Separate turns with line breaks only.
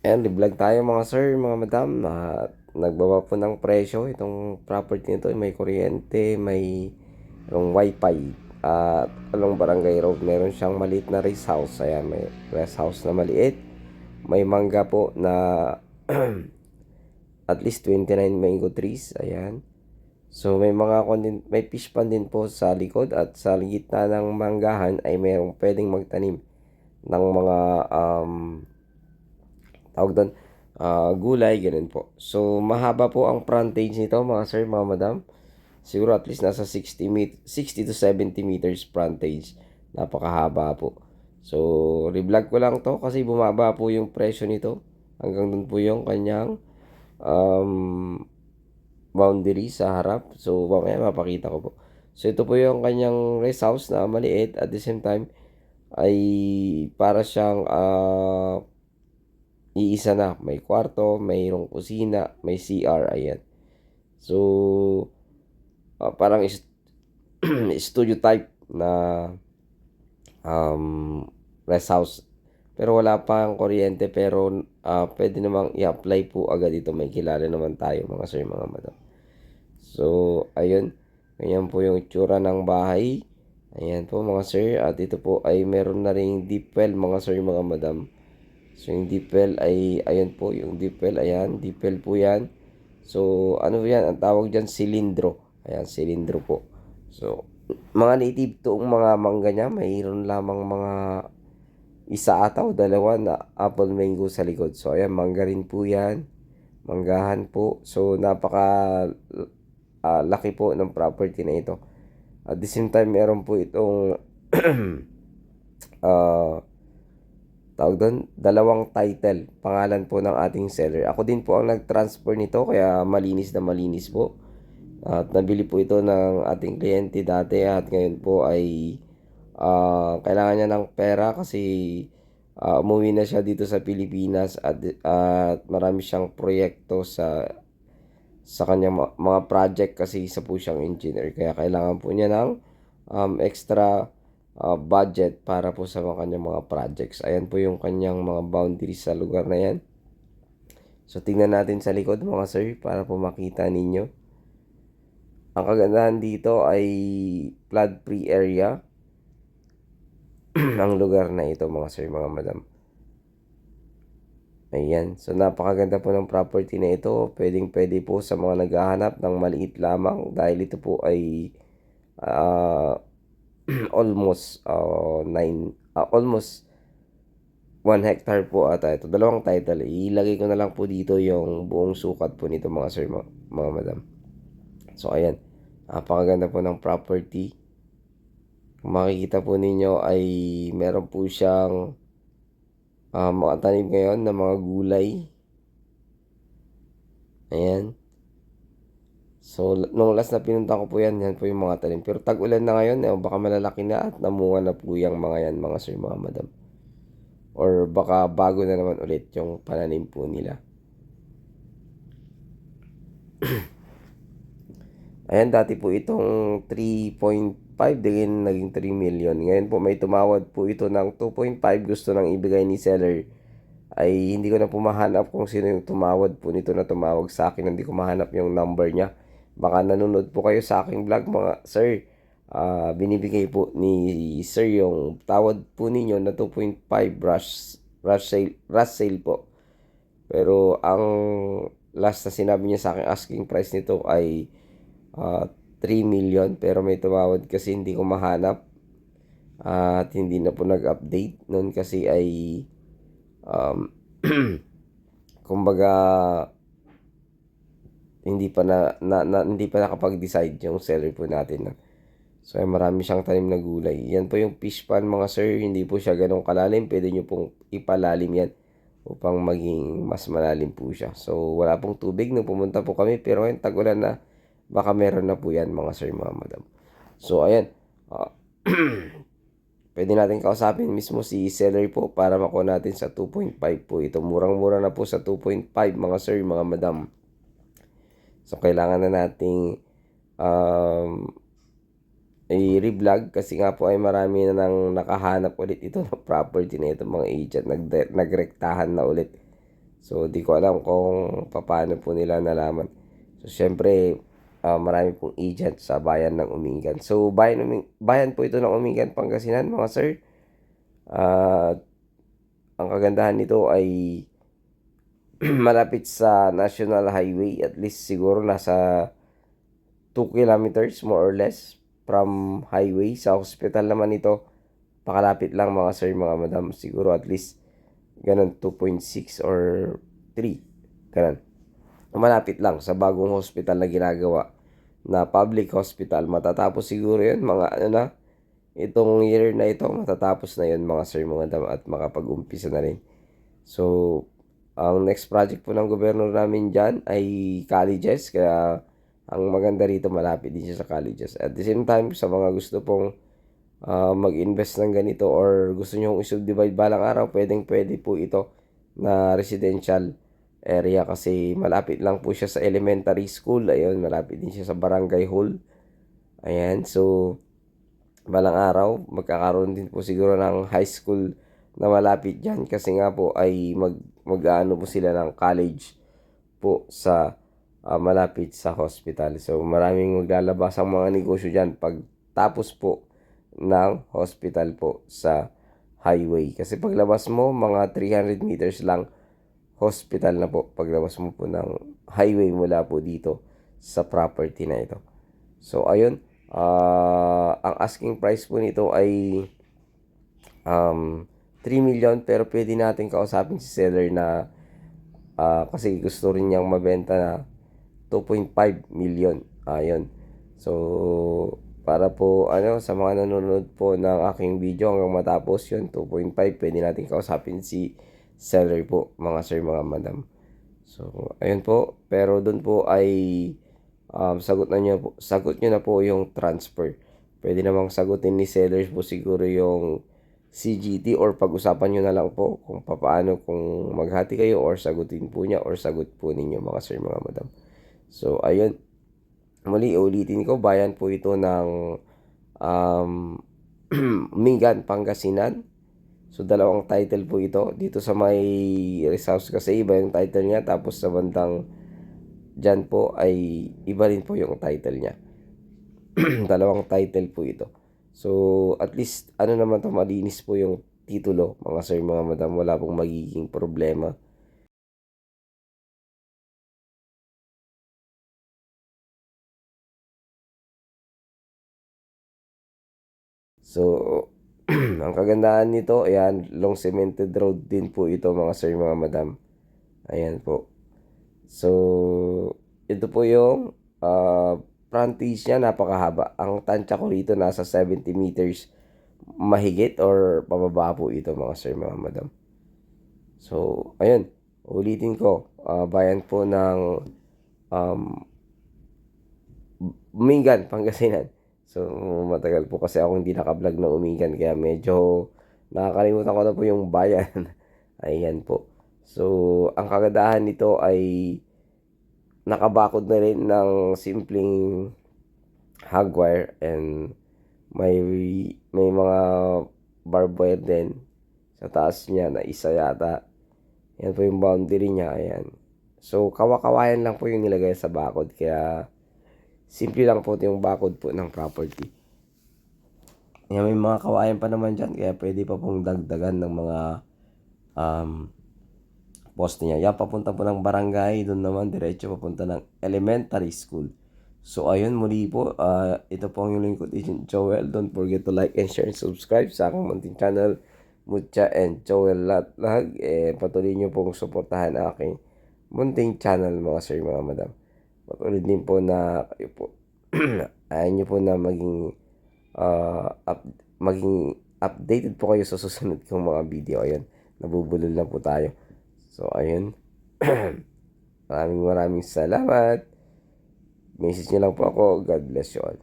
Ayan, vlog tayo mga sir, mga madam. Nagbaba po ng presyo itong property nito. May kuryente, may wifi. At along Barangay Road, meron siyang maliit na rest house. Ayan, may rest house na maliit. May mangga po na at least 29 mango trees. Ayan. So may fish pond din po sa likod, at sa gitna ng manggahan ay mayroong pwedeng magtanim ng mga tawag doon, gulay, ganun po. So, mahaba po ang frontage nito mga sir, mga madam. Siguro at least nasa 60 to 70 meters frontage. Napakahaba po. So, revlog ko lang to kasi bumaba po yung presyo nito. Hanggang dun po yung kanyang um, boundary sa harap. So, mamaya mapakita ko po. So, ito po yung kanyang rest house na maliit. At the same time, ay para siyang iisa na. May kwarto, mayroong kusina, may CR, ayan. So, parang studio type na um, rest house. Pero wala pa ang kuryente, pero pwede namang i-apply po agad ito. May kilala naman tayo mga sir, mga madam. So, ayun. Ganyan po yung itsura ng bahay. Ayan po mga sir. At ito po ay meron na ring deep well mga sir, mga madam. So, yung deep well ay, ayan po, yung deep well, ayan, deep well po yan. So, ano yan, ang tawag dyan, silindro. Ayan, silindro po. So, mga native toong mga mangga niya, mayroon lamang mga isa ata o dalawa na apple mango sa likod. So, ayan, mangga rin po yan. Manggahan po. So, napaka laki po ng property na ito. At the same time, meron po itong uh, tawag doon, dalawang title, pangalan po ng ating seller. Ako din po ang nag-transfer nito, kaya malinis na malinis po. At nabili po ito ng ating kliyente dati, at ngayon po ay kailangan niya ng pera kasi umuwi na siya dito sa Pilipinas, at marami siyang proyekto sa kanyang mga project kasi isa po siyang engineer. Kaya kailangan po niya ng extra budget para po sa kanyang mga projects. Ayan po yung kanyang mga boundaries sa lugar na yan. So, tingnan natin sa likod mga sir para po makita ninyo. Ang kagandahan dito ay flood-free area ang lugar na ito mga sir, mga madam. Ayan. So, napakaganda po ng property na ito. Pwedeng-pwede po sa mga naghahanap ng maliit lamang dahil ito po ay uh, almost 1 hectare po ata ito. Dalawang title. Ilagay ko na lang po dito yung buong sukat po nito mga sir, mga madam. So, ayan. Napakaganda po ng property. Kung makikita po ninyo ay meron po siyang mga tanim ngayon na mga gulay. Ayan. So, nung last na pinunta ko po yan po yung mga tanim. Pero tag-ulan na ngayon, baka malalaki na at namunga na po yung mga yan, mga sir, mga madam. Or baka bago na naman ulit yung pananim po nila. Ayan, dati po itong 3.5, din naging 3 million. Ngayon po may tumawad po ito ng 2.5, gusto nang ibigay ni seller. Ay hindi ko na po mahanap kung sino yung tumawad po nito na tumawag sa akin. Hindi ko mahanap yung number niya. Baka nanonood po kayo sa aking vlog mga sir. Binibigay po ni sir yung tawad po ninyo na 2.5 rush sale po. Pero ang last na sinabi niya sa akin, asking price nito ay 3 million. Pero may tumawad kasi hindi ko mahanap. At hindi na po nag-update. Noon kasi ay um, kumbaga hindi pa nakapag-decide yung seller po natin. So, ay marami siyang tanim na gulay. Yan po yung fish pan mga sir. Hindi po siya ganong kalalim. Pwede nyo pong ipalalim yan upang maging mas malalim po siya. So, wala pong tubig nung pumunta po kami. Pero ngayon, tag-ulan na. Baka meron na po yan mga sir, mga madam. So, ayan. Pwede natin kausapin mismo si seller po para makuha natin sa 2.5 po ito. Murang-mura na po sa 2.5 mga sir, mga madam. So, kailangan na nating um, i-revlog kasi nga po ay marami na nang nakahanap ulit ito ng property na ito mga agent. Nagrektahan na ulit. So, di ko alam kung paano po nila nalaman. So, syempre, marami pong agent sa bayan ng Umingan. So, bayan po ito ng Umingan, Pangasinan, mga sir. Ang kagandahan nito ay malapit sa National Highway. At least siguro nasa 2 kilometers more or less from highway. Sa hospital naman ito, pakalapit lang mga sir, mga madam. Siguro at least ganun 2.6 or 3. Ganun. Malapit lang sa bagong hospital na ginagawa na public hospital. Matatapos siguro yun mga ano na, itong year na ito matatapos na yun mga sir, mga madam, at makapag-umpisa na rin. So, ang next project po ng gobyerno namin dyan ay colleges. Kaya ang maganda rito, malapit din siya sa colleges. At the same time, sa mga gusto pong mag-invest ng ganito or gusto nyo i-subdivide balang araw, pwede po ito na residential area kasi malapit lang po siya sa elementary school. Ayun, malapit din siya sa barangay hall. Ayan, so balang araw, magkakaroon din po siguro ng high school na malapit dyan kasi nga po ay mag-ano po sila ng college po sa malapit sa hospital. So maraming maglalabas ang mga negosyo dyan pag tapos po ng hospital po sa highway. Kasi paglabas mo, mga 300 meters lang, hospital na po. Paglabas mo po ng highway mula po dito sa property na ito. So ayun, ang asking price po nito ay 3 million, pero pwede natin kausapin si seller na kasi gusto rin niyang mabenta na 2.5 million. Ayun. So, para po sa mga nanonood po ng aking video hanggang matapos yun, 2.5, pwede natin kausapin si seller po, mga sir, mga madam. So, ayun po. Pero doon po ay sagot nyo na po yung transfer. Pwede namang sagutin ni sellers po siguro yung CGT or pag-usapan nyo na lang po kung paano, kung maghati kayo or sagutin po niya or sagot po ninyo mga sir, mga madam. So, ayun. Muli, ulitin ko, bayan po ito ng Mingan, Pangasinan. So, dalawang title po ito. Dito sa may Resource kasi iba yung title niya. Tapos sa bandang dyan po ay iba rin po yung title niya. Dalawang title po ito. So, at least, naman to, malinis po yung titulo, mga sir, mga madam. Wala pong magiging problema. So, ang kagandahan nito, ayan, long cemented road din po ito, mga sir, mga madam. Ayan po. So, ito po yung frontage niya, napakahaba. Ang tansya ko rito nasa 70 meters mahigit or pababa po ito, mga sir, mga madam. So, ayun, ulitin ko, bayan po ng Umingan, Pangasinan. So, matagal po kasi ako hindi naka-vlog ng Umingan kaya medyo nakakalimutan ko na po yung bayan. Ayan po. So, ang kagandahan nito ay nakabakod na rin ng simpleng hagwire and may mga barbed wire din sa taas niya na isa yata. Yan po yung boundary niya. Ayan. So, kawakawayan lang po yung nilagay sa bakod kaya simple lang po yung bakod po ng property. Yan, may mga kawayan pa naman dyan kaya pwede pa pong dagdagan ng mga poste niya. Yan, papunta po ng barangay. Doon naman, diretso papunta ng elementary school. So, ayun, muli po. Ito po ang yung lingkod, Agent Joel. Don't forget to like and share and subscribe sa aking munting channel, Mucha and Joel Latlag. Patuloy nyo pong suportahan ang aking munting channel, mga sir, mga madam. Patuloy din po na kayo po. Ayaw nyo po na maging updated po kayo sa susunod kong mga video. Ayun, nabubulol na po tayo. So, ayun. Maraming salamat. Message nyo lang po ako. God bless you all.